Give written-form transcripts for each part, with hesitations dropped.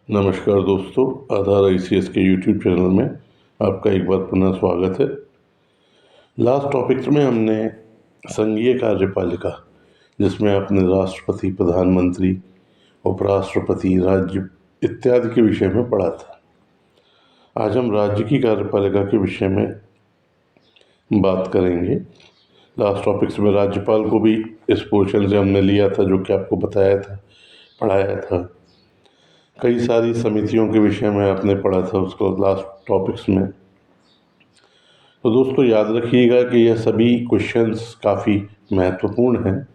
नमस्कार दोस्तों, आधार ICS के YouTube चैनल में आपका एक बार पुनः स्वागत है। लास्ट टॉपिक्स में हमने संघीय कार्यपालिका, जिसमें आपने राष्ट्रपति, प्रधानमंत्री, उपराष्ट्रपति, राज्य इत्यादि के विषय में पढ़ा था। आज हम राज्य की कार्यपालिका के विषय में बात करेंगे। लास्ट टॉपिक्स में राज्यपाल को भी इस पोर्शन से हमने लिया था, जो कि आपको बताया था, पढ़ाया था। कई सारी समितियों के विषय में आपने पढ़ा था उसको लास्ट टॉपिक्स में। तो दोस्तों याद रखिएगा कि यह सभी क्वेश्चंस काफ़ी महत्वपूर्ण हैं।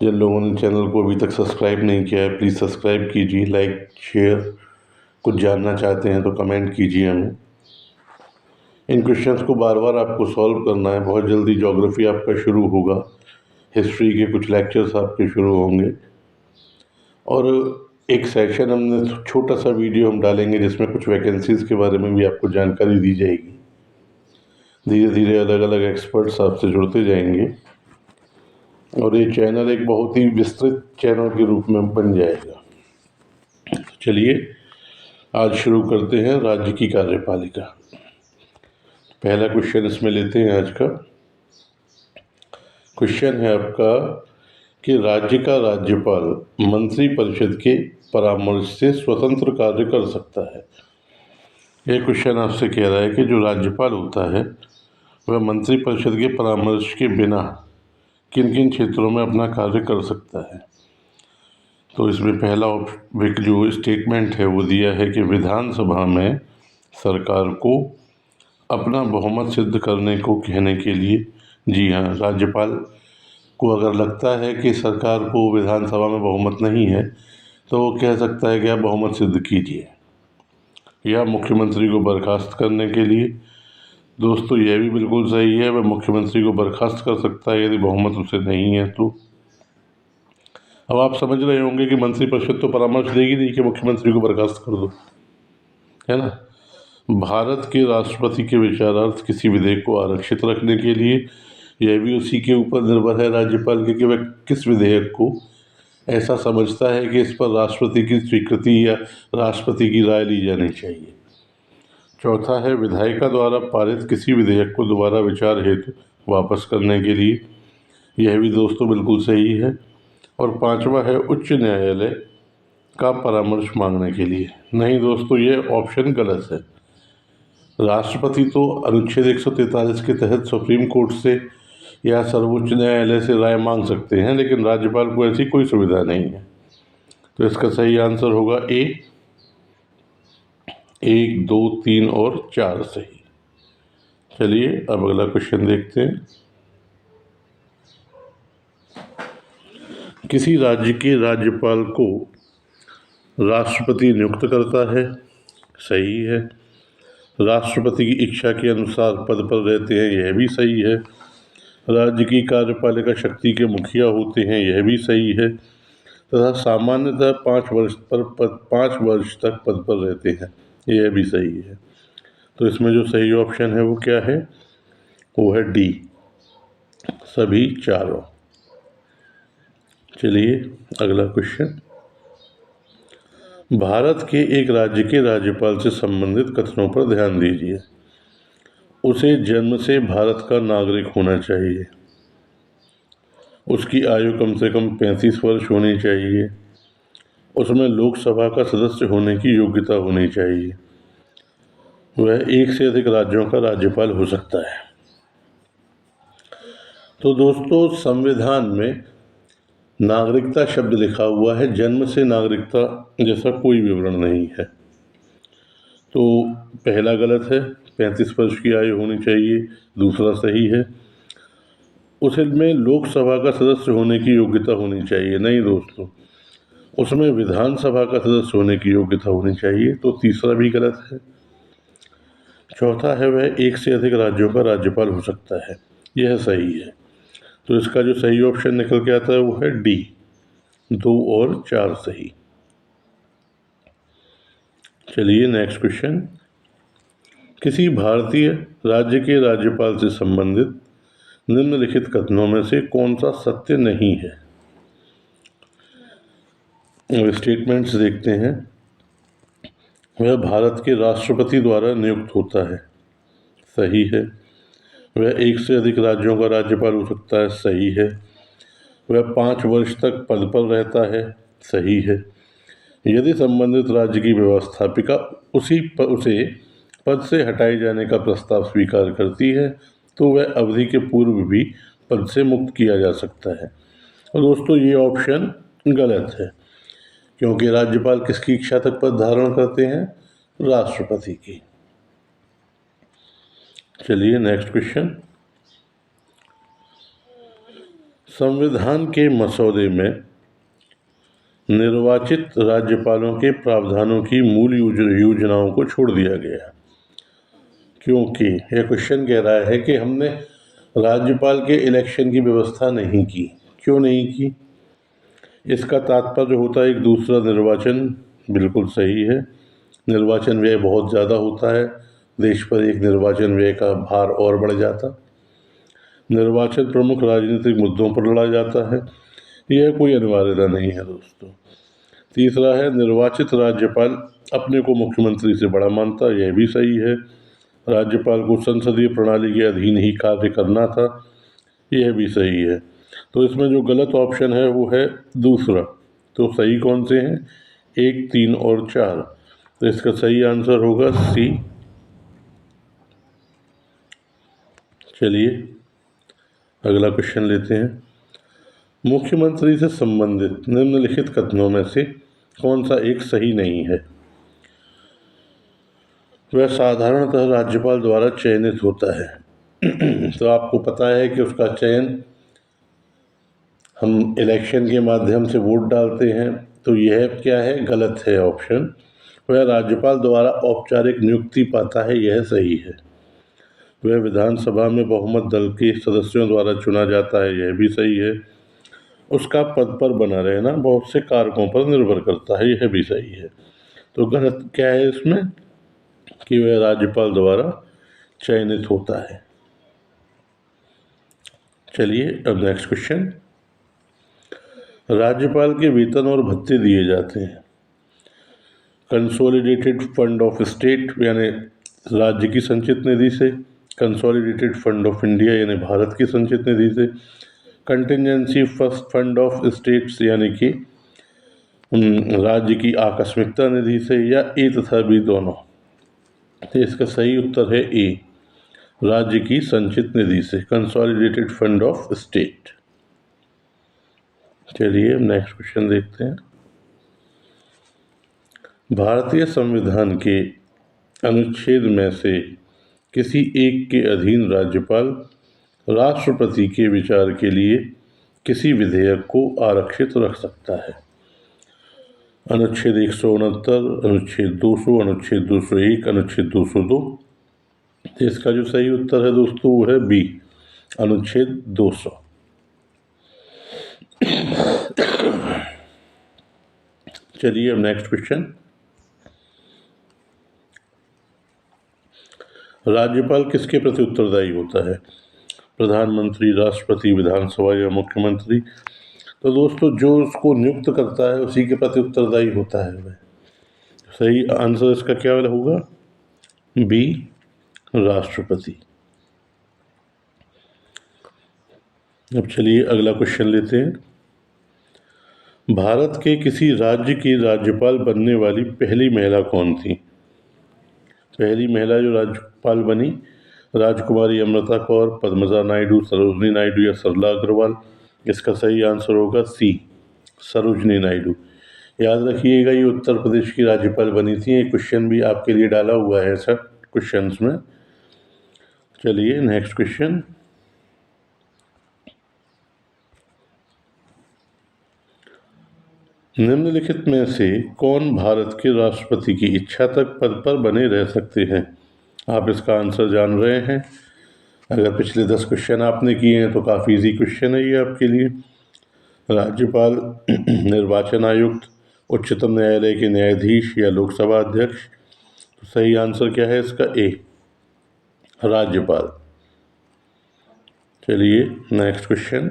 जिन लोगों ने चैनल को अभी तक सब्सक्राइब नहीं किया है, प्लीज़ सब्सक्राइब कीजिए, लाइक, शेयर। कुछ जानना चाहते हैं तो कमेंट कीजिए हमें। इन क्वेश्चंस को बार बार आपको सॉल्व करना है। बहुत जल्दी ज्योग्राफी आपका शुरू होगा, हिस्ट्री के कुछ लेक्चर्स आपके शुरू होंगे, और एक सेशन हमने छोटा सा वीडियो हम डालेंगे जिसमें कुछ वैकेंसीज़ के बारे में भी आपको जानकारी दी जाएगी। धीरे धीरे अलग अलग एक्सपर्ट्स आपसे जुड़ते जाएंगे और ये चैनल एक बहुत ही विस्तृत चैनल के रूप में बन जाएगा। चलिए आज शुरू करते हैं राज्य की कार्यपालिका। पहला क्वेश्चन इसमें लेते हैं। आज का क्वेश्चन है आपका कि राज्य का राज्यपाल मंत्रिपरिषद के परामर्श से स्वतंत्र कार्य कर सकता है। यह क्वेश्चन आपसे कह रहा है कि जो राज्यपाल होता है वह मंत्रिपरिषद के परामर्श के बिना किन किन क्षेत्रों में अपना कार्य कर सकता है। तो इसमें पहला जो स्टेटमेंट है वो दिया है कि विधानसभा में सरकार को अपना बहुमत सिद्ध करने को कहने के लिए, जी हाँ, राज्यपाल को अगर लगता है कि सरकार को विधानसभा में बहुमत नहीं है तो वो कह सकता है कि आप बहुमत सिद्ध कीजिए, या मुख्यमंत्री को बर्खास्त करने के लिए। दोस्तों यह भी बिल्कुल सही है, वह मुख्यमंत्री को बर्खास्त कर सकता है यदि बहुमत उसे नहीं है तो। अब आप समझ रहे होंगे कि मंत्रिपरिषद तो परामर्श देगी नहीं कि मुख्यमंत्री को बर्खास्त कर दो, है ना। भारत के राष्ट्रपति के विचारार्थ किसी विधेयक को आरक्षित रखने के लिए यह भी उसी के ऊपर निर्भर है राज्यपाल के कि वह किस विधेयक को ऐसा समझता है कि इस पर राष्ट्रपति की स्वीकृति या राष्ट्रपति की राय ली जानी चाहिए। चौथा है विधायिका द्वारा पारित किसी विधेयक को दोबारा विचार हेतु वापस करने के लिए, यह भी दोस्तों बिल्कुल सही है। और पांचवा है उच्च न्यायालय का परामर्श मांगने के लिए। नहीं दोस्तों, ये ऑप्शन गलत है। राष्ट्रपति तो अनुच्छेद 143 के तहत सुप्रीम कोर्ट से या सर्वोच्च न्यायालय से राय मांग सकते हैं, लेकिन राज्यपाल को ऐसी कोई सुविधा नहीं है। तो इसका सही आंसर होगा ए। 1, 2, 3 और 4 सही। चलिए अब अगला क्वेश्चन देखते हैं। किसी राज्य के राज्यपाल को राष्ट्रपति नियुक्त करता है, सही है। राष्ट्रपति की इच्छा के अनुसार पद पर रहते हैं, यह भी सही है। राज्य की कार्यपालिका शक्ति के मुखिया होते हैं, यह भी सही है। तथा सामान्यतः 5 वर्ष तक पद पर रहते हैं, यह भी सही है। तो इसमें जो सही ऑप्शन है वो क्या है? वो है डी, सभी चारों। चलिए अगला क्वेश्चन। भारत के एक राज्य के राज्यपाल से संबंधित कथनों पर ध्यान दीजिए। उसे जन्म से भारत का नागरिक होना चाहिए, उसकी आयु कम से कम 35 वर्ष होनी चाहिए, उसमें लोकसभा का सदस्य होने की योग्यता होनी चाहिए, वह एक से अधिक राज्यों का राज्यपाल हो सकता है। तो दोस्तों संविधान में नागरिकता शब्द लिखा हुआ है, जन्म से नागरिकता जैसा कोई विवरण नहीं है। तो पहला गलत है, 35 वर्ष की आयु होनी चाहिए। दूसरा सही है, उसमें लोकसभा का सदस्य होने की योग्यता होनी चाहिए। नहीं दोस्तों, उसमें विधानसभा का सदस्य होने की योग्यता होनी चाहिए। तो तीसरा भी गलत है। चौथा है वह एक से अधिक राज्यों का राज्यपाल हो सकता है, यह सही है। तो इसका जो सही ऑप्शन निकल के आता है वो है डी, 2 और 4 सही। चलिए नेक्स्ट क्वेश्चन। किसी भारतीय राज्य के राज्यपाल से संबंधित निम्नलिखित कथनों में से कौन सा सत्य नहीं है? स्टेटमेंट्स देखते हैं। वह भारत के राष्ट्रपति द्वारा नियुक्त होता है। सही है। वह एक से अधिक राज्यों का राज्यपाल हो सकता है। सही है। वह 5 वर्ष तक पद पर रहता है। सही है। यदि संबंधित राज्य की व्यवस्थापिका उसे पद से हटाए जाने का प्रस्ताव स्वीकार करती है तो वह अवधि के पूर्व भी पद से मुक्त किया जा सकता है। और दोस्तों ये ऑप्शन गलत है, क्योंकि राज्यपाल किसकी इच्छा तक पद धारण करते हैं? राष्ट्रपति की। चलिए नेक्स्ट क्वेश्चन। संविधान के मसौदे में निर्वाचित राज्यपालों के प्रावधानों की मूल योजनाओं को छोड़ दिया गया, क्योंकि यह क्वेश्चन कह रहा है कि हमने राज्यपाल के इलेक्शन की व्यवस्था नहीं की। क्यों नहीं की? इसका तात्पर्य होता है एक दूसरा निर्वाचन। बिल्कुल सही है। निर्वाचन व्यय बहुत ज़्यादा होता है, देश पर एक निर्वाचन व्यय का भार और बढ़ जाता। निर्वाचन प्रमुख राजनीतिक मुद्दों पर लड़ा जाता है, यह कोई अनिवार्यता नहीं है दोस्तों। तीसरा है निर्वाचित राज्यपाल अपने को मुख्यमंत्री से बड़ा मानता, यह भी सही है। राज्यपाल को संसदीय प्रणाली के अधीन ही कार्य करना था, यह भी सही है। तो इसमें जो गलत ऑप्शन है वो है दूसरा। तो सही कौन से हैं? 1, 3 और 4। तो इसका सही आंसर होगा सी। चलिए अगला क्वेश्चन लेते हैं। मुख्यमंत्री से संबंधित निम्नलिखित कथनों में से कौन सा एक सही नहीं है? वह साधारणतः राज्यपाल द्वारा चयनित होता है। तो आपको पता है कि उसका चयन हम इलेक्शन के माध्यम से वोट डालते हैं, तो यह क्या है? गलत है ऑप्शन। वह राज्यपाल द्वारा औपचारिक नियुक्ति पाता है, यह सही है। वह विधानसभा में बहुमत दल के सदस्यों द्वारा चुना जाता है, यह भी सही है। उसका पद पर बना रहना बहुत से कारकों पर निर्भर करता है, यह भी सही है। तो गलत क्या है इसमें? कि वह राज्यपाल द्वारा चयनित होता है। चलिए अब नेक्स्ट क्वेश्चन। राज्यपाल के वेतन और भत्ते दिए जाते हैं कंसोलिडेटेड फंड ऑफ स्टेट यानी राज्य की संचित निधि से, कंसोलिडेटेड फंड ऑफ इंडिया यानी भारत की संचित निधि से, contingency first fund of states यानी कि राज्य की आकस्मिकता निधि से, या ए तथा बी दोनों। तो इसका सही उत्तर है ए, राज्य की संचित निधि से, कंसोलिडेटेड फंड ऑफ स्टेट। चलिए नेक्स्ट क्वेश्चन देखते हैं। भारतीय संविधान के अनुच्छेद में से किसी एक के अधीन राज्यपाल राष्ट्रपति के विचार के लिए किसी विधेयक को आरक्षित रख सकता है? अनुच्छेद 169, अनुच्छेद 200, अनुच्छेद 201, अनुच्छेद 202। इसका जो सही उत्तर है दोस्तों वो है बी, अनुच्छेद 200। चलिए अब नेक्स्ट क्वेश्चन। राज्यपाल किसके प्रति उत्तरदायी होता है? प्रधानमंत्री, राष्ट्रपति, विधानसभा या मुख्यमंत्री? तो दोस्तों जो उसको नियुक्त करता है उसी के प्रति उत्तरदायी होता है वह। सही आंसर इसका क्या होगा? बी, राष्ट्रपति। अब चलिए अगला क्वेश्चन लेते हैं। भारत के किसी राज्य की राज्यपाल बनने वाली पहली महिला कौन थी? पहली महिला जो राज्यपाल बनी, राजकुमारी अमृता कौर, पद्मजा नायडू, सरोजनी नायडू या सरला अग्रवाल? इसका सही आंसर होगा सी, सरोजनी नायडू। याद रखिएगा ये उत्तर प्रदेश की राज्यपाल बनी थी। ये क्वेश्चन भी आपके लिए डाला हुआ है सर क्वेश्चंस में। चलिए नेक्स्ट क्वेश्चन। निम्नलिखित में से कौन भारत के राष्ट्रपति की इच्छा तक पद पर बने रह सकते हैं? आप इसका आंसर जान रहे हैं। अगर पिछले 10 क्वेश्चन आपने किए हैं तो काफ़ी इजी क्वेश्चन है ये आपके लिए। राज्यपाल, निर्वाचन आयुक्त, उच्चतम न्यायालय के न्यायाधीश या लोकसभा अध्यक्ष? तो सही आंसर क्या है इसका? ए, राज्यपाल। चलिए नेक्स्ट क्वेश्चन।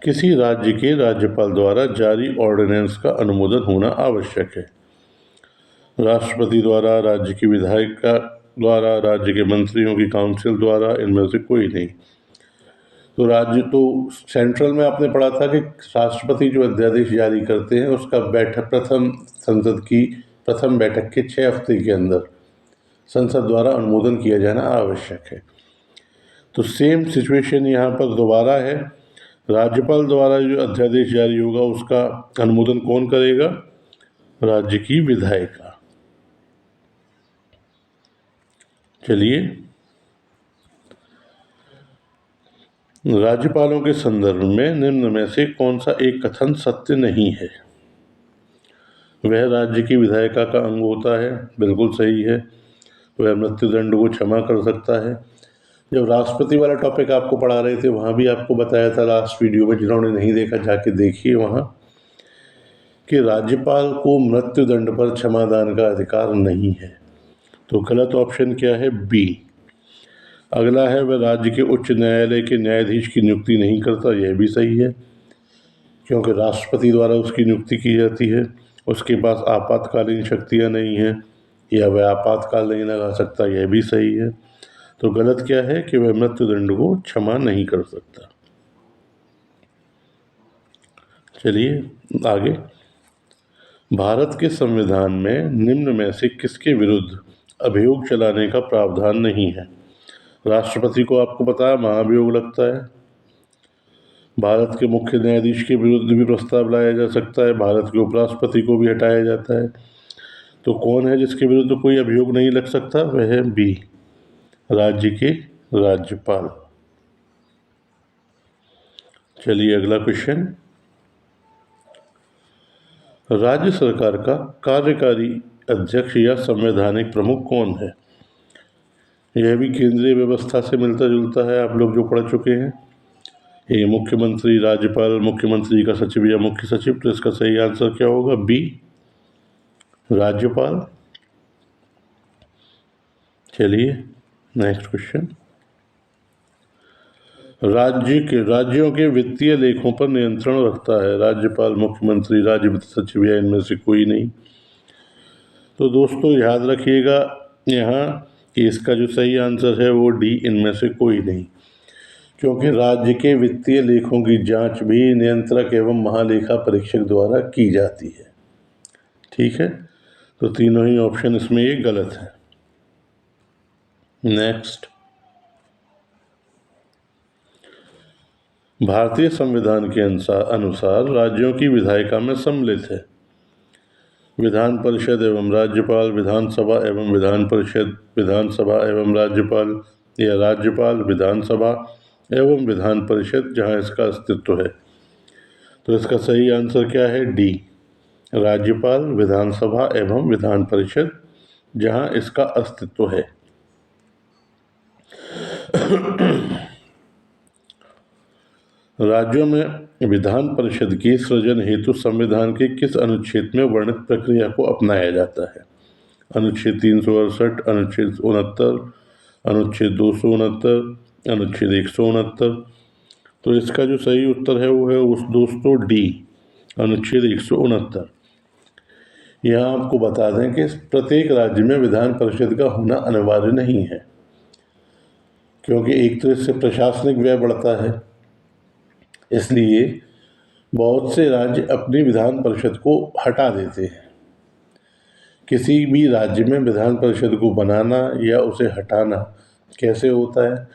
किसी राज्य के राज्यपाल द्वारा जारी ऑर्डिनेंस का अनुमोदन होना आवश्यक है। राष्ट्रपति द्वारा, राज्य की विधायिका द्वारा, राज्य के मंत्रियों की काउंसिल द्वारा, इनमें से कोई नहीं। तो राज्य तो सेंट्रल में आपने पढ़ा था कि राष्ट्रपति जो अध्यादेश जारी करते हैं उसका बैठक संसद की प्रथम बैठक के 6 हफ्ते के अंदर संसद द्वारा अनुमोदन किया जाना आवश्यक है। तो सेम सिचुएशन यहाँ पर दोबारा है। राज्यपाल द्वारा जो अध्यादेश जारी होगा उसका अनुमोदन कौन करेगा? राज्य की विधायिका। चलिए, राज्यपालों के संदर्भ में निम्न में से कौन सा एक कथन सत्य नहीं है? वह राज्य की विधायिका का अंग होता है, बिल्कुल सही है। वह मृत्युदंड को क्षमा कर सकता है। जब राष्ट्रपति वाला टॉपिक आपको पढ़ा रहे थे वहाँ भी आपको बताया था लास्ट वीडियो में, जिन्होंने नहीं देखा जाके देखिए वहाँ, कि राज्यपाल को मृत्युदंड पर क्षमादान का अधिकार नहीं है। तो गलत ऑप्शन क्या है? बी। अगला है वह राज्य के उच्च न्यायालय के न्यायाधीश की नियुक्ति नहीं करता, यह भी सही है, क्योंकि राष्ट्रपति द्वारा उसकी नियुक्ति की जाती है। उसके पास आपातकालीन शक्तियाँ नहीं हैं, या वह आपातकाल नहीं लगा सकता, यह भी सही है। तो गलत क्या है? कि वह मृत्युदंड को क्षमा नहीं कर सकता। चलिए आगे। भारत के संविधान में निम्न में से किसके विरुद्ध अभियोग चलाने का प्रावधान नहीं है? राष्ट्रपति को आपको पता है महाभियोग लगता है। भारत के मुख्य न्यायाधीश के विरुद्ध भी प्रस्ताव लाया जा सकता है। भारत के उपराष्ट्रपति को भी हटाया जाता है। तो कौन है जिसके विरुद्ध कोई अभियोग नहीं लग सकता? वह है बी, राज्य के राज्यपाल। चलिए अगला क्वेश्चन। राज्य सरकार का कार्यकारी अध्यक्ष या संवैधानिक प्रमुख कौन है? यह भी केंद्रीय व्यवस्था से मिलता जुलता है, आप लोग जो पढ़ चुके हैं। ये मुख्यमंत्री, राज्यपाल, मुख्यमंत्री का सचिव या मुख्य सचिव। तो इसका सही आंसर क्या होगा? बी, राज्यपाल। चलिए नेक्स्ट क्वेश्चन। राज्यों के वित्तीय लेखों पर नियंत्रण रखता है राज्यपाल, मुख्यमंत्री, राज्य वित्त सचिव या इनमें से कोई नहीं। तो दोस्तों याद रखिएगा यहाँ कि इसका जो सही आंसर है वो डी, इनमें से कोई नहीं, क्योंकि राज्य के वित्तीय लेखों की जांच भी नियंत्रक एवं महालेखा परीक्षक द्वारा की जाती है। ठीक है, तो तीनों ही ऑप्शन इसमें ये गलत है। नेक्स्ट। भारतीय संविधान के अनुसार राज्यों की विधायिका में सम्मिलित है विधान परिषद एवं राज्यपाल, विधानसभा एवं विधान परिषद, विधानसभा एवं राज्यपाल, या राज्यपाल, विधानसभा एवं विधान परिषद, जहां इसका अस्तित्व है। तो इसका सही आंसर क्या है? डी, राज्यपाल, विधानसभा एवं विधान परिषद, जहां इसका अस्तित्व है। राज्यों में विधान परिषद की सृजन हेतु संविधान के किस अनुच्छेद में वर्णित प्रक्रिया को अपनाया जाता है? अनुच्छेद 368, अनुच्छेद 69, अनुच्छेद 269, अनुच्छेद 169। तो इसका जो सही उत्तर है वो है उस दोस्तों डी, अनुच्छेद 169। यहाँ आपको बता दें कि प्रत्येक राज्य में विधान परिषद का होना अनिवार्य नहीं है, क्योंकि एक तो इससे प्रशासनिक व्यय बढ़ता है, इसलिए बहुत से राज्य अपनी विधान परिषद को हटा देते हैं। किसी भी राज्य में विधान परिषद को बनाना या उसे हटाना कैसे होता है?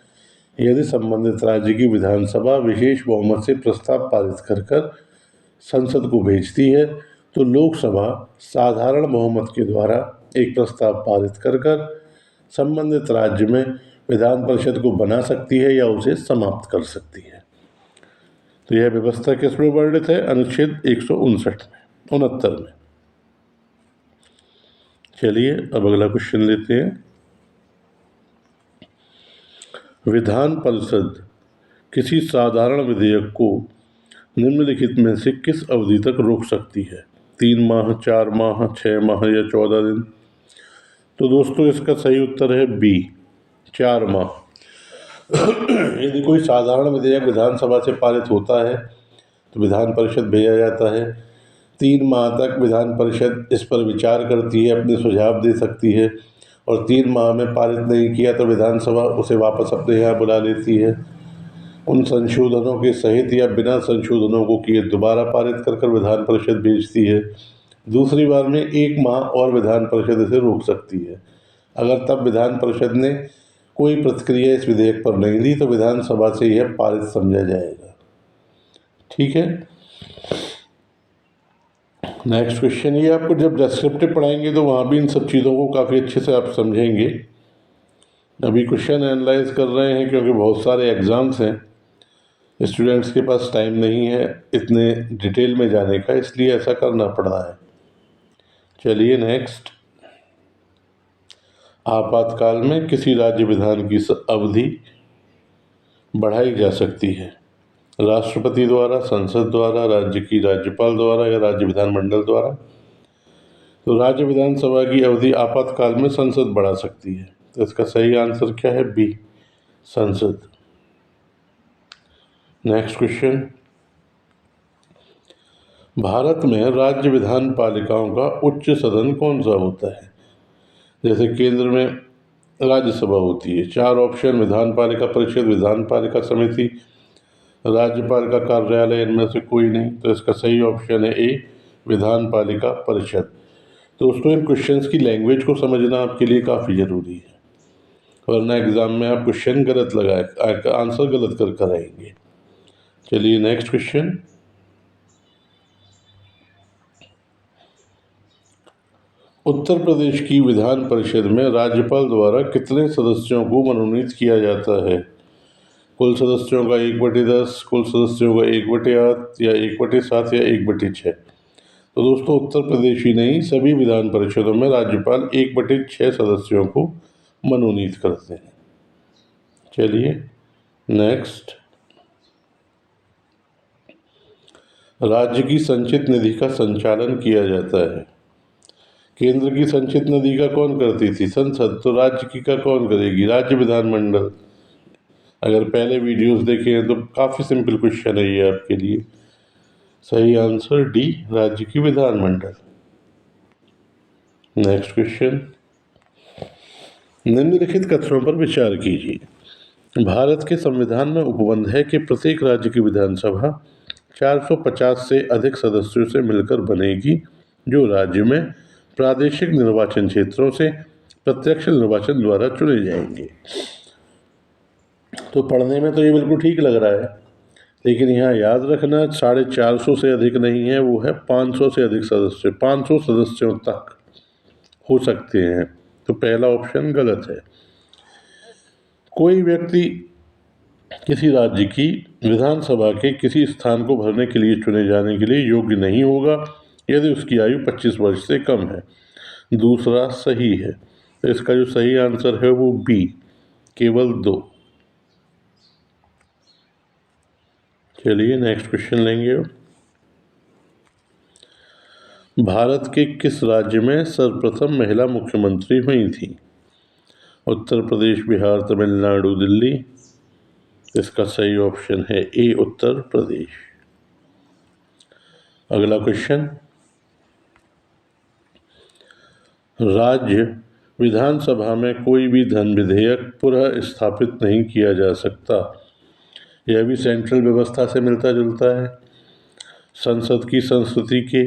यदि संबंधित राज्य की विधानसभा विशेष बहुमत से प्रस्ताव पारित कर संसद को भेजती है, तो लोकसभा साधारण बहुमत के द्वारा एक प्रस्ताव पारित कर संबंधित राज्य में विधान परिषद को बना सकती है या उसे समाप्त कर सकती है। तो यह व्यवस्था किसमें वर्णित है? अनुच्छेद 169 में। चलिए अब अगला क्वेश्चन लेते हैं। विधान परिषद किसी साधारण विधेयक को निम्नलिखित में से किस अवधि तक रोक सकती है? 3 माह, 4 माह, 6 माह या 14 दिन? तो दोस्तों इसका सही उत्तर है बी, 4 माह। यदि कोई साधारण विधेयक विधानसभा से पारित होता है तो विधान परिषद भेजा जाता है। 3 माह तक विधान परिषद इस पर विचार करती है, अपने सुझाव दे सकती है, और 3 माह में पारित नहीं किया तो विधानसभा उसे वापस अपने यहाँ बुला लेती है। उन संशोधनों के सहित या बिना संशोधनों को किए दोबारा पारित कर कर विधान परिषद भेजती है। दूसरी बार में 1 माह और विधान परिषद इसे रोक सकती है। अगर तब विधान परिषद ने कोई प्रतिक्रिया इस विधेयक पर नहीं दी तो विधानसभा से यह पारित समझा जाएगा। ठीक है। नेक्स्ट क्वेश्चन, ये आपको जब डिस्क्रिप्टिव पढ़ाएंगे तो वहाँ भी इन सब चीज़ों को काफ़ी अच्छे से आप समझेंगे। अभी क्वेश्चन एनालाइज कर रहे हैं क्योंकि बहुत सारे एग्ज़ाम्स हैं, स्टूडेंट्स के पास टाइम नहीं है इतने डिटेल में जाने का, इसलिए ऐसा करना पड़ रहा है। चलिए नेक्स्ट, आपातकाल में किसी राज्य विधान की अवधि बढ़ाई जा सकती है? राष्ट्रपति द्वारा, संसद द्वारा, राज्य की राज्यपाल द्वारा या राज्य विधानमंडल द्वारा? तो राज्य विधानसभा की अवधि आपातकाल में संसद बढ़ा सकती है। तो इसका सही आंसर क्या है? बी, संसद। नेक्स्ट क्वेश्चन, भारत में राज्य विधान पालिकाओं का उच्च सदन कौन सा होता है? जैसे केंद्र में राज्यसभा होती है, 4 ऑप्शन, विधान पालिका परिषद, विधान पालिका समिति, राज्यपाल का कार्यालय, इनमें से कोई नहीं। तो इसका सही ऑप्शन है ए, विधान पालिका परिषद। तो दोस्तों इन क्वेश्चंस की लैंग्वेज को समझना आपके लिए काफ़ी ज़रूरी है, वरना एग्ज़ाम में आप क्वेश्चन गलत लगाए, आंसर गलत कर कर आएंगे। चलिए नेक्स्ट क्वेश्चन, उत्तर प्रदेश की विधान परिषद में राज्यपाल द्वारा कितने सदस्यों को मनोनीत किया जाता है? कुल सदस्यों का 1/10, कुल सदस्यों का 1/8 या 1/7 या 1/6? तो दोस्तों उत्तर प्रदेश ही नहीं, सभी विधान परिषदों में राज्यपाल 1/6 सदस्यों को मनोनीत करते हैं। चलिए नेक्स्ट, राज्य की संचित निधि का संचालन किया जाता है। केंद्र की संचित निधि का कौन करती थी? संसद। तो राज्य की का कौन करेगी? राज्य विधानमंडल। अगर पहले वीडियोस देखे हैं तो काफ़ी सिंपल क्वेश्चन है ये आपके लिए। सही आंसर डी, राज्य की विधानमंडल। नेक्स्ट क्वेश्चन, निम्नलिखित कथनों पर विचार कीजिए। भारत के संविधान में उपबंध है कि प्रत्येक राज्य की विधानसभा 450 से अधिक सदस्यों से मिलकर बनेगी, जो राज्य में प्रादेशिक निर्वाचन क्षेत्रों से प्रत्यक्ष निर्वाचन द्वारा चुने जाएंगे। तो पढ़ने में तो ये बिल्कुल ठीक लग रहा है, लेकिन यहाँ याद रखना 450 से अधिक नहीं है, वो है 500 से अधिक सदस्य, 500 सदस्यों तक हो सकते हैं। तो पहला ऑप्शन गलत है। कोई व्यक्ति किसी राज्य की विधानसभा के किसी स्थान को भरने के लिए चुने जाने के लिए योग्य नहीं होगा यदि उसकी आयु 25 वर्ष से कम है। दूसरा सही है। तो इसका जो सही आंसर है वो बी, केवल 2। चलिए नेक्स्ट क्वेश्चन लेंगे। भारत के किस राज्य में सर्वप्रथम महिला मुख्यमंत्री हुई थी? उत्तर प्रदेश, बिहार, तमिलनाडु, दिल्ली? इसका सही ऑप्शन है ए, उत्तर प्रदेश। अगला क्वेश्चन, राज्य विधानसभा में कोई भी धन विधेयक पुनः स्थापित नहीं किया जा सकता। यह भी सेंट्रल व्यवस्था से मिलता जुलता है। संसद की संस्तुति के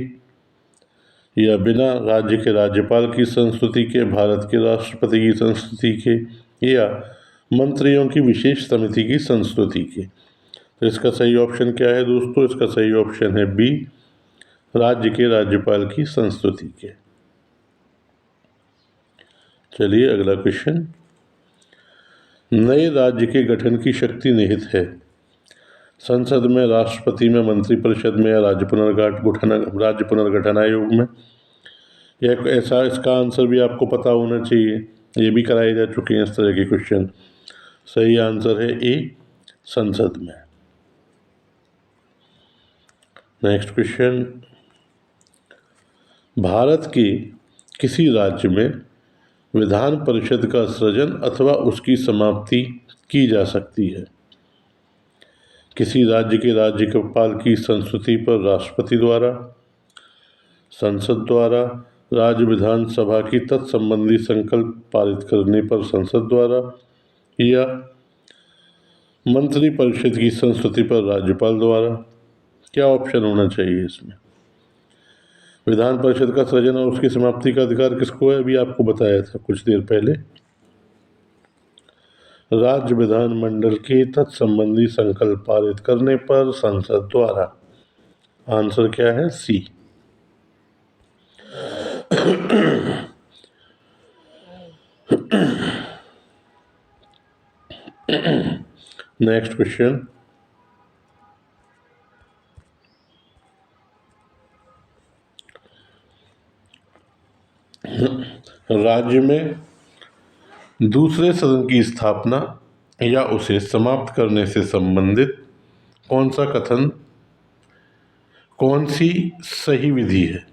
या बिना राज्य के राज्यपाल की संस्तुति के, भारत के राष्ट्रपति की संस्तुति के या मंत्रियों की विशेष समिति की संस्तुति के। तो इसका सही ऑप्शन क्या है दोस्तों? इसका सही ऑप्शन है बी, राज्य के राज्यपाल की संस्तुति के। चलिए अगला क्वेश्चन, नए राज्य के गठन की शक्ति निहित है संसद में, राष्ट्रपति में, मंत्रिपरिषद में या राज्य पुनर्गठन आयोग में? यह ऐसा, इसका आंसर भी आपको पता होना चाहिए, ये भी कराए जा चुके हैं इस तरह के क्वेश्चन। सही आंसर है ए, संसद में। नेक्स्ट क्वेश्चन, भारत के किसी राज्य में विधान परिषद का सृजन अथवा उसकी समाप्ति की जा सकती है? किसी राज्य के राज्यपाल की संस्तुति पर, राष्ट्रपति द्वारा, संसद द्वारा, राज्य विधानसभा की तत्संबंधी संकल्प पारित करने पर संसद द्वारा, या मंत्रिपरिषद की संस्तुति पर राज्यपाल द्वारा। क्या ऑप्शन होना चाहिए इसमें? विधान परिषद का सृजन और उसकी समाप्ति का अधिकार किसको है? अभी आपको बताया था कुछ देर पहले, राज्य विधानमंडल के तत्संबंधी संकल्प पारित करने पर संसद द्वारा। आंसर क्या है? सी। Next question. राज्य में दूसरे सदन की स्थापना या उसे समाप्त करने से संबंधित कौन सी सही विधि है?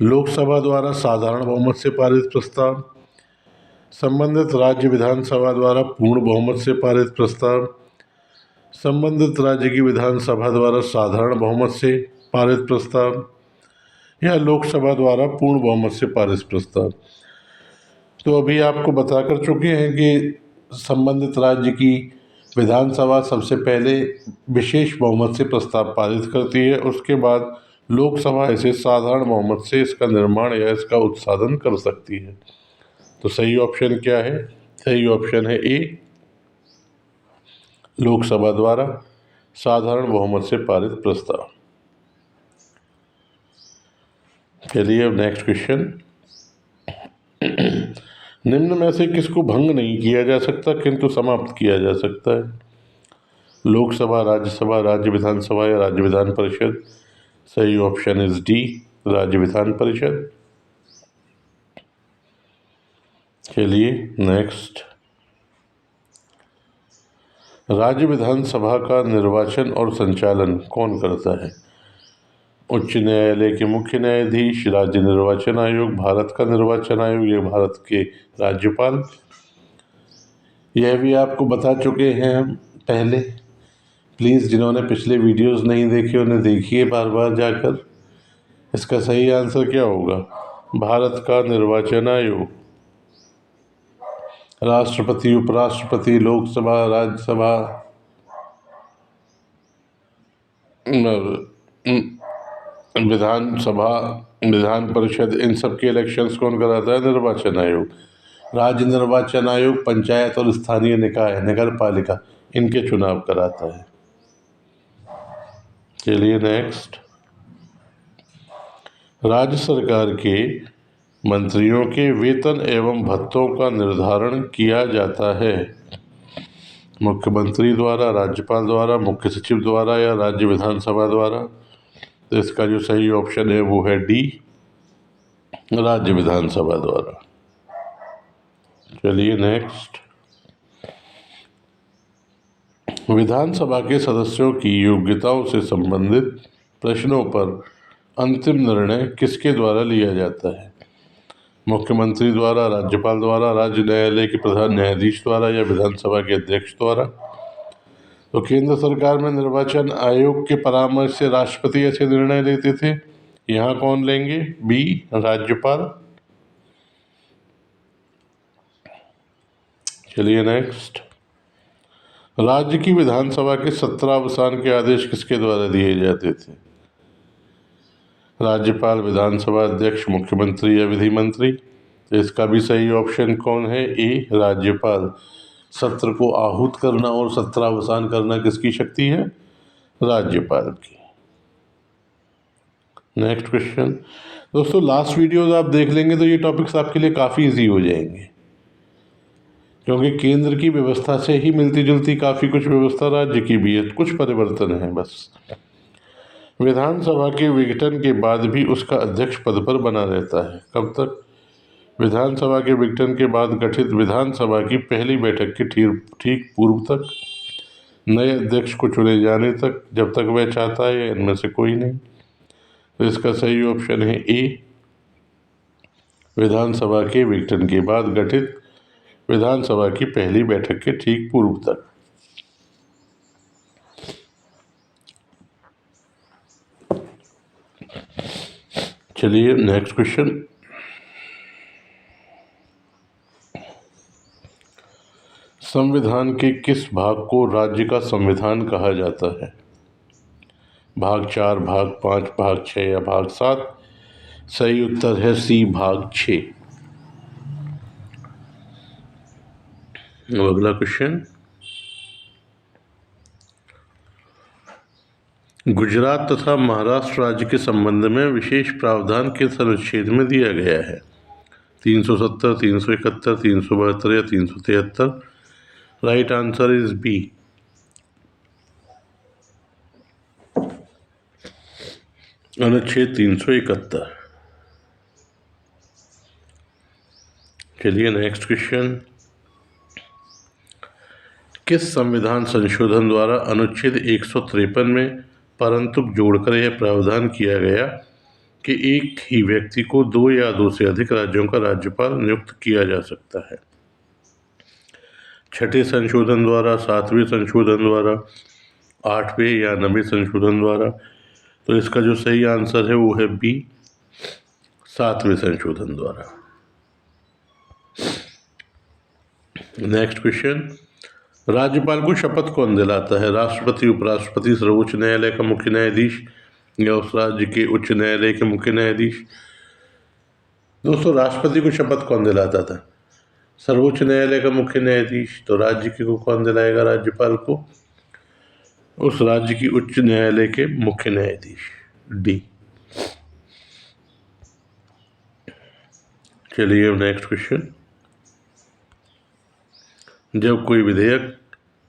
लोकसभा द्वारा साधारण बहुमत से पारित प्रस्ताव, संबंधित राज्य विधानसभा द्वारा पूर्ण बहुमत से पारित प्रस्ताव, संबंधित राज्य की विधानसभा द्वारा साधारण बहुमत से पारित प्रस्ताव, या लोकसभा द्वारा पूर्ण बहुमत से पारित प्रस्ताव। तो अभी आपको बता कर चुके हैं कि संबंधित राज्य की विधानसभा सबसे पहले विशेष बहुमत से प्रस्ताव पारित करती है, उसके बाद लोकसभा इसे साधारण बहुमत से इसका निर्माण या इसका उत्साधन कर सकती है। तो सही ऑप्शन क्या है? सही ऑप्शन है ए, लोकसभा द्वारा साधारण बहुमत से पारित प्रस्ताव। चलिए अब नेक्स्ट क्वेश्चन। निम्न में से किसको भंग नहीं किया जा सकता किंतु समाप्त किया जा सकता है? लोकसभा, राज्यसभा, राज्य विधानसभा या राज्य विधान परिषद। सही ऑप्शन इज डी, राज्य विधान परिषद। चलिए नेक्स्ट। राज्य विधानसभा का निर्वाचन और संचालन कौन करता है? उच्च न्यायालय के मुख्य न्यायाधीश, राज्य निर्वाचन आयोग, भारत का निर्वाचन आयोग या भारत के राज्यपाल। यह भी आपको बता चुके हैं हम पहले। प्लीज़ जिन्होंने पिछले वीडियोस नहीं देखे उन्हें देखिए बार बार जाकर। इसका सही आंसर क्या होगा? भारत का निर्वाचन आयोग। राष्ट्रपति, उपराष्ट्रपति, लोकसभा, राज्यसभा, विधानसभा, विधान परिषद, इन सब के इलेक्शंस कौन कराता है? निर्वाचन आयोग। राज्य निर्वाचन आयोग पंचायत और स्थानीय निकाय, नगर पालिका, इनके चुनाव कराता है। चलिए नेक्स्ट। राज्य सरकार के मंत्रियों के वेतन एवं भत्तों का निर्धारण किया जाता है मुख्यमंत्री द्वारा, राज्यपाल द्वारा, मुख्य सचिव द्वारा या राज्य विधानसभा द्वारा। तो इसका जो सही ऑप्शन है वो है डी, राज्य विधानसभा द्वारा। चलिए नेक्स्ट। विधानसभा के सदस्यों की योग्यताओं से संबंधित प्रश्नों पर अंतिम निर्णय किसके द्वारा लिया जाता है? मुख्यमंत्री द्वारा, राज्यपाल द्वारा, राज्य न्यायालय के प्रधान न्यायाधीश द्वारा या विधानसभा के अध्यक्ष द्वारा। तो केंद्र सरकार में निर्वाचन आयोग के परामर्श से राष्ट्रपति ऐसे निर्णय लेते थे, यहाँ कौन लेंगे? बी, राज्यपाल। चलिए नेक्स्ट। राज्य की विधानसभा के सत्रावसान के आदेश किसके द्वारा दिए जाते थे? राज्यपाल, विधानसभा अध्यक्ष, मुख्यमंत्री या विधि मंत्री। तो इसका भी सही ऑप्शन कौन है? ए, राज्यपाल। सत्र को आहूत करना और सत्रावसान करना किसकी शक्ति है? राज्यपाल की। Next question. दोस्तों लास्ट वीडियोस आप देख लेंगे तो ये टॉपिक्स आपके लिए काफ़ी इजी हो जाएंगे, क्योंकि केंद्र की व्यवस्था से ही मिलती जुलती काफ़ी कुछ व्यवस्था राज्य की भी है, कुछ परिवर्तन है बस। विधानसभा के विघटन के बाद भी उसका अध्यक्ष पद पर बना रहता है। कब तक? विधानसभा के विघटन के बाद गठित विधानसभा की पहली बैठक के ठीक पूर्व तक, नए अध्यक्ष को चुने जाने तक, जब तक वह चाहता है, या इनमें से कोई नहीं। तो इसका सही ऑप्शन है ए, विधानसभा के विघटन के बाद गठित विधानसभा की पहली बैठक के ठीक पूर्व तक। चलिए नेक्स्ट क्वेश्चन। संविधान के किस भाग को राज्य का संविधान कहा जाता है? भाग 4, भाग 5, भाग 6 या भाग 7? सही उत्तर है सी, भाग 6। अगला क्वेश्चन, गुजरात तथा महाराष्ट्र राज्य के संबंध में विशेष प्रावधान किस अनुच्छेद में दिया गया है? 370, 371, 372 या 373? राइट आंसर इज बी, अनुच्छेद 371। चलिए नेक्स्ट क्वेश्चन, किस संविधान संशोधन द्वारा अनुच्छेद 153 में परंतु जोड़कर यह प्रावधान किया गया कि एक ही व्यक्ति को 2 या 2 से अधिक राज्यों का राज्यपाल नियुक्त किया जा सकता है? 6ठे संशोधन द्वारा, 7वें संशोधन द्वारा, 8वें या 9वें संशोधन द्वारा? तो इसका जो सही आंसर है वो है बी, 7वें संशोधन द्वारा। नेक्स्ट क्वेश्चन, राज्यपाल को शपथ कौन दिलाता है? राष्ट्रपति, उपराष्ट्रपति, सर्वोच्च न्यायालय का मुख्य न्यायाधीश या उस राज्य के उच्च न्यायालय के मुख्य न्यायाधीश? दोस्तों, राष्ट्रपति को शपथ कौन दिलाता था? सर्वोच्च न्यायालय का मुख्य न्यायाधीश। तो राज्य के को कौन दिलाएगा राज्यपाल को? उस राज्य की उच्च न्यायालय के मुख्य न्यायाधीश, डी। चलिए नेक्स्ट क्वेश्चन, जब कोई विधेयक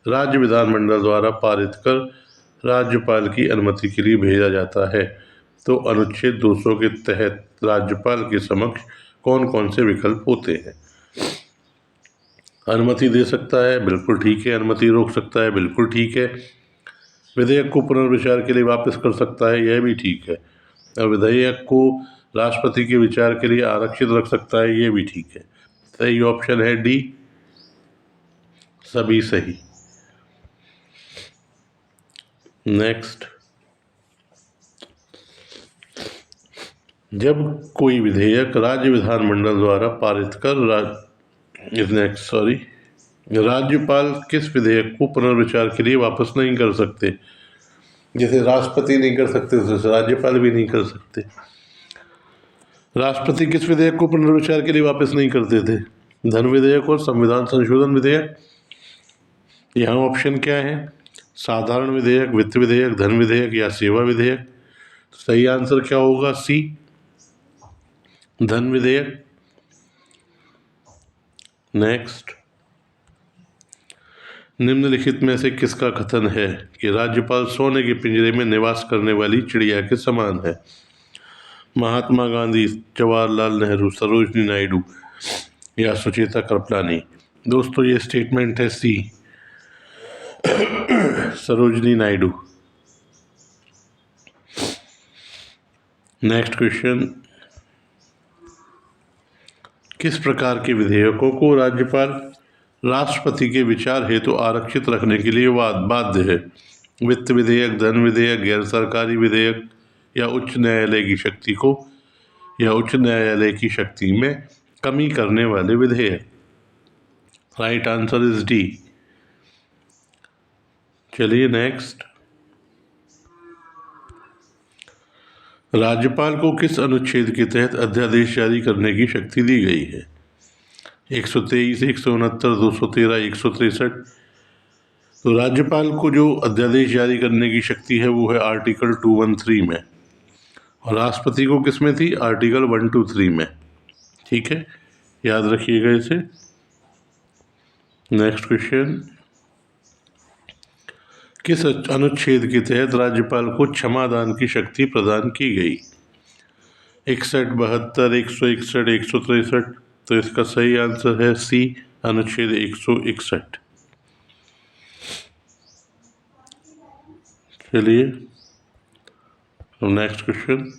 राज्य विधानमंडल द्वारा पारित कर राज्यपाल की अनुमति के लिए भेजा जाता है तो अनुच्छेद 200 के तहत राज्यपाल के समक्ष कौन कौन से विकल्प होते हैं? अनुमति दे सकता है, बिल्कुल ठीक है। अनुमति रोक सकता है, बिल्कुल ठीक है। विधेयक को पुनर्विचार के लिए वापस कर सकता है, यह भी ठीक है। और विधेयक को राष्ट्रपति के विचार के लिए आरक्षित रख सकता है, यह भी ठीक है। सही ऑप्शन है डी, सभी सही। नेक्स्ट, जब कोई विधेयक राज्य विधानमंडल द्वारा पारित कर राज्यपाल किस विधेयक को पुनर्विचार के लिए वापस नहीं कर सकते? जैसे राष्ट्रपति नहीं कर सकते, जैसे राज्यपाल भी नहीं कर सकते। राष्ट्रपति किस विधेयक को पुनर्विचार के लिए वापस नहीं करते थे? धन विधेयक और संविधान संशोधन विधेयक। यहाँ ऑप्शन क्या है? साधारण विधेयक, वित्त विधेयक, धन विधेयक या सेवा विधेयक? सही आंसर क्या होगा? सी, धन विधेयक। नेक्स्ट, निम्नलिखित में से किसका कथन है कि राज्यपाल सोने के पिंजरे में निवास करने वाली चिड़िया के समान है? महात्मा गांधी, जवाहरलाल नेहरू, सरोजनी नायडू या सुचेता कृपलानी? दोस्तों, ये स्टेटमेंट है सी, सरोजनी नायडू। नेक्स्ट क्वेश्चन, किस प्रकार के विधेयकों को राज्यपाल राष्ट्रपति के विचार हेतु आरक्षित रखने के लिए बाध्य है? वित्त विधेयक, धन विधेयक, गैर सरकारी विधेयक या उच्च न्यायालय की शक्ति में कमी करने वाले विधेयक? Right answer is D. चलिए नेक्स्ट, राज्यपाल को किस अनुच्छेद के तहत अध्यादेश जारी करने की शक्ति दी गई है? 123, 169, 213, 163? तो राज्यपाल को जो अध्यादेश जारी करने की शक्ति है वो है आर्टिकल 213 में, और राष्ट्रपति को किस में थी? आर्टिकल 123 में। ठीक है, याद रखिएगा इसे। नेक्स्ट क्वेश्चन, किस अनुच्छेद के तहत राज्यपाल को क्षमादान की शक्ति प्रदान की गई? 61, 72, 161, 163? तो इसका सही आंसर है सी, अनुच्छेद 161। चलिए नेक्स्ट क्वेश्चन,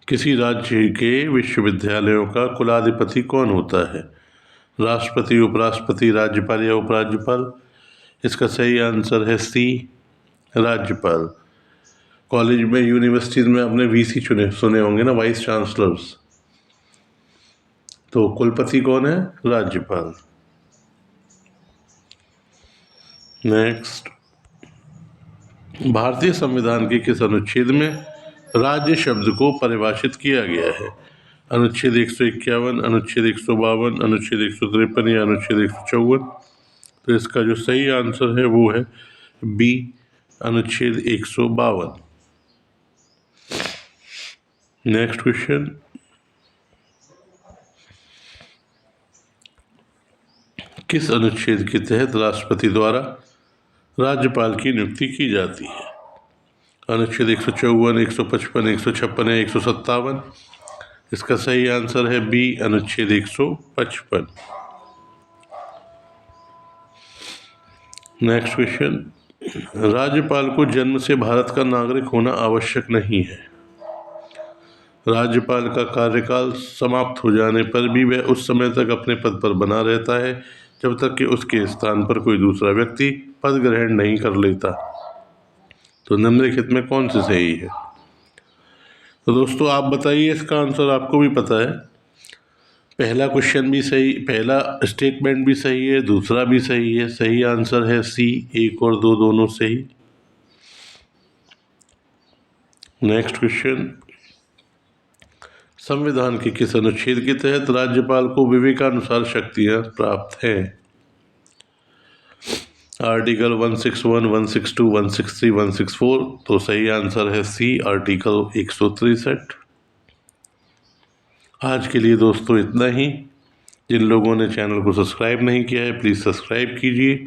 किसी राज्य के विश्वविद्यालयों का कुलाधिपति कौन होता है? राष्ट्रपति, उपराष्ट्रपति, राज्यपाल या उपराज्यपाल? इसका सही आंसर है सी, राज्यपाल। कॉलेज में, यूनिवर्सिटीज़ में आपने वीसी सुने होंगे ना, वाइस चांसलर्स। तो कुलपति कौन है? राज्यपाल। नेक्स्ट, भारतीय संविधान के किस अनुच्छेद में राज्य शब्द को परिभाषित किया गया है? अनुच्छेद 151, अनुच्छेद 152, अनुच्छेद 153 या अनुच्छेद 154? तो इसका जो सही आंसर है वो है बी, अनुच्छेद 152। नेक्स्ट क्वेश्चन, किस अनुच्छेद के तहत राष्ट्रपति द्वारा राज्यपाल की नियुक्ति की जाती है? अनुच्छेद 154, 155, 156 या 157? इसका सही आंसर है बी, अनुच्छेद 155। नेक्स्ट क्वेश्चन, राज्यपाल को जन्म से भारत का नागरिक होना आवश्यक नहीं है। राज्यपाल का कार्यकाल समाप्त हो जाने पर भी वह उस समय तक अपने पद पर बना रहता है जब तक कि उसके स्थान पर कोई दूसरा व्यक्ति पद ग्रहण नहीं कर लेता। तो निम्नलिखित में कौन सी सही है? तो दोस्तों आप बताइए, इसका आंसर आपको भी पता है। पहला क्वेश्चन भी सही, पहला स्टेटमेंट भी सही है, दूसरा भी सही है। सही आंसर है सी, 1 और 2 दोनों सही। नेक्स्ट क्वेश्चन, संविधान के किस अनुच्छेद के तहत राज्यपाल को विवेकानुसार शक्तियां प्राप्त हैं? आर्टिकल 161, 162, 163, 164? तो सही आंसर है सी, आर्टिकल 163। आज के लिए दोस्तों इतना ही। जिन लोगों ने चैनल को सब्सक्राइब नहीं किया है प्लीज़ सब्सक्राइब कीजिए,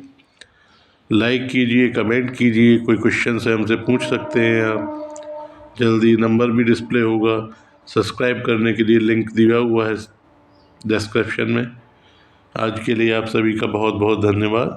लाइक कीजिए, कमेंट कीजिए। कोई क्वेश्चन है हमसे पूछ सकते हैं आप। जल्दी नंबर भी डिस्प्ले होगा, सब्सक्राइब करने के लिए लिंक दिया हुआ है डिस्क्रिप्शन में। आज के लिए आप सभी का बहुत बहुत धन्यवाद।